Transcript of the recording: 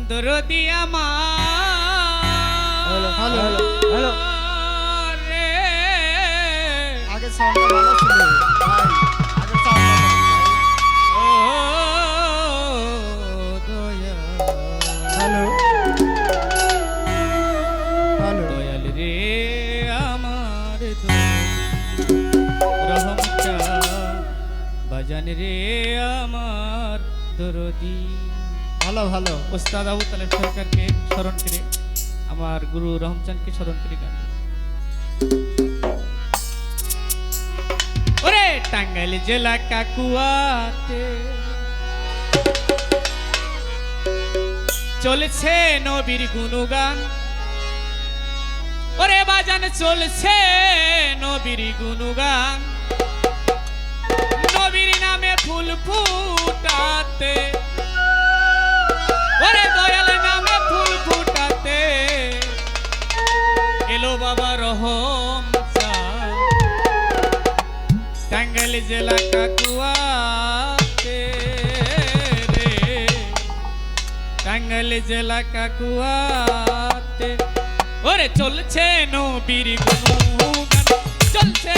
দরদি আমার hello hello hello রে আগে সাউন্ডটা ভালো ছিল ভাই আগে সাউন্ডটা ও দয়া হ্যালো হ্যালো দয়াল রে আমার রহমটা বাজান রে আমার দরদি ভালো ভালো ওস্তাদ আবু তালেব সরকারকে স্মরণ করে আমার গুরু রহমচাঁদকে স্মরণ করে গান ওরে টাঙ্গাইল জেলা কাকুয়াতে চলছে নবীর গুণগান ওরে বাজান চলছে নবীর গুণগান নবীর নামে ফুল ফুটাতে ওরে দয়াল নামে ফুল ফুটাতে এলো বাবা রহম টাঙ্গাইল জেলা কাকুয়াতে রে টাঙ্গাইল জেলা কাকুয়াতে ওরে চলছে নবীর গুণগান চলছে